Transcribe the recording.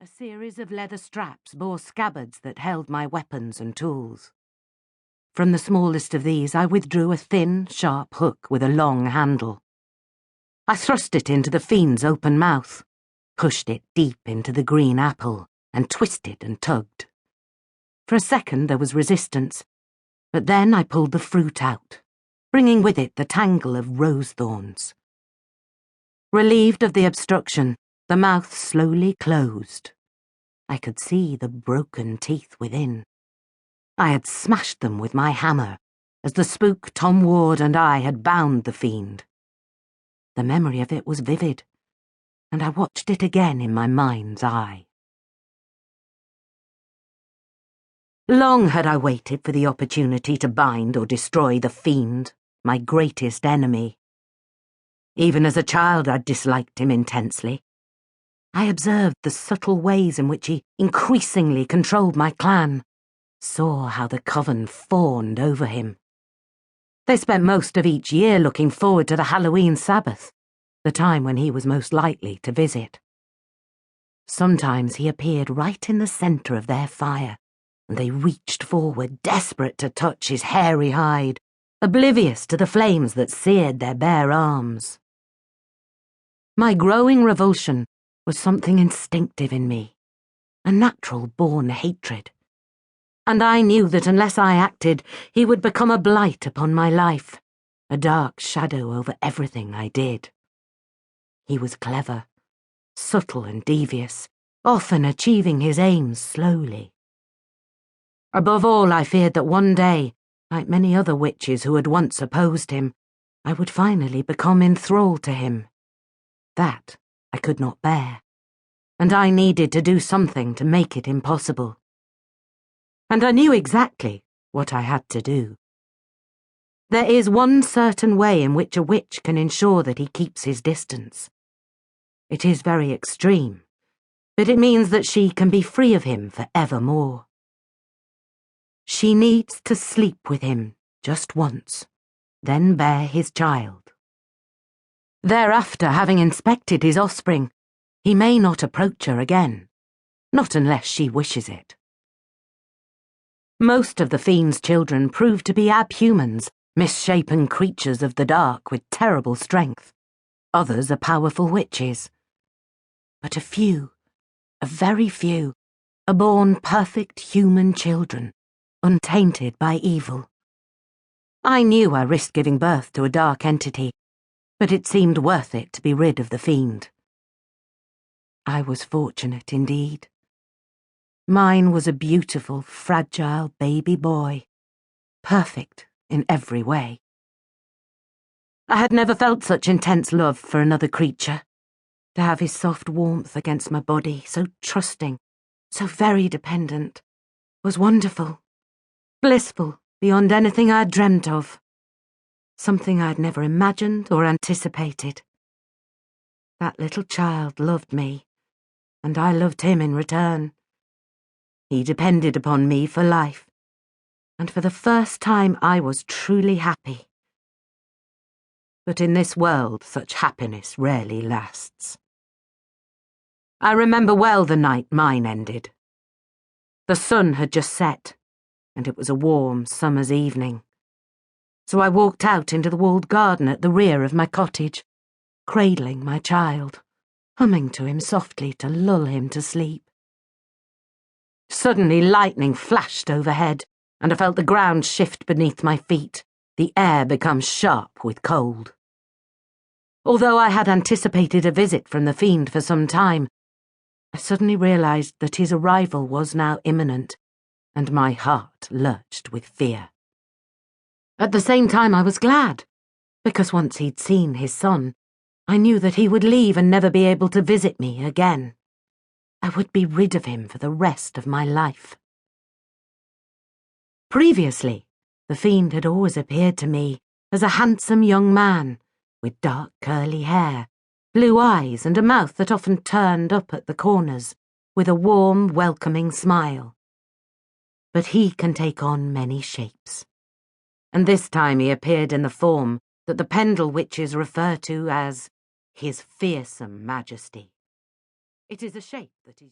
A series of leather straps bore scabbards that held my weapons and tools. From the smallest of these I withdrew a thin, sharp hook with a long handle. I thrust it into the fiend's open mouth, pushed it deep into the green apple, and twisted and tugged. For a second there was resistance, but then I pulled the fruit out, bringing with it the tangle of rose thorns. Relieved of the obstruction, the mouth slowly closed. I could see the broken teeth within. I had smashed them with my hammer, as the spook Tom Ward and I had bound the fiend. The memory of it was vivid, and I watched it again in my mind's eye. Long had I waited for the opportunity to bind or destroy the fiend, my greatest enemy. Even as a child I'd disliked him intensely. I observed the subtle ways in which he increasingly controlled my clan, saw how the coven fawned over him. They spent most of each year looking forward to the Halloween Sabbath, the time when he was most likely to visit. Sometimes he appeared right in the centre of their fire, and they reached forward, desperate to touch his hairy hide, oblivious to the flames that seared their bare arms. My growing revulsion was something instinctive in me, a natural-born hatred. And I knew that unless I acted, he would become a blight upon my life, a dark shadow over everything I did. He was clever, subtle and devious, often achieving his aims slowly. Above all, I feared that one day, like many other witches who had once opposed him, I would finally become enthralled to him. That I could not bear, and I needed to do something to make it impossible. And I knew exactly what I had to do. There is one certain way in which a witch can ensure that he keeps his distance. It is very extreme, but it means that she can be free of him for evermore. She needs to sleep with him just once, then bear his child. Thereafter, having inspected his offspring, he may not approach her again, not unless she wishes it. Most of the fiend's children prove to be abhumans, misshapen creatures of the dark with terrible strength. Others are powerful witches. But a very few, are born perfect human children, untainted by evil. I knew I risked giving birth to a dark entity, but it seemed worth it to be rid of the fiend. I was fortunate indeed. Mine was a beautiful, fragile baby boy, perfect in every way. I had never felt such intense love for another creature. To have his soft warmth against my body, so trusting, so very dependent, was wonderful, blissful beyond anything I had dreamt of. Something I had never imagined or anticipated. That little child loved me, and I loved him in return. He depended upon me for life, and for the first time I was truly happy. But in this world, such happiness rarely lasts. I remember well the night mine ended. The sun had just set, and it was a warm summer's evening. So I walked out into the walled garden at the rear of my cottage, cradling my child, humming to him softly to lull him to sleep. Suddenly lightning flashed overhead, and I felt the ground shift beneath my feet, the air become sharp with cold. Although I had anticipated a visit from the fiend for some time, I suddenly realized that his arrival was now imminent, and my heart lurched with fear. At the same time I was glad, because once he'd seen his son, I knew that he would leave and never be able to visit me again. I would be rid of him for the rest of my life. Previously, the fiend had always appeared to me as a handsome young man, with dark curly hair, blue eyes and a mouth that often turned up at the corners, with a warm, welcoming smile. But he can take on many shapes. And this time he appeared in the form that the Pendle witches refer to as His Fearsome Majesty. It is a shape that is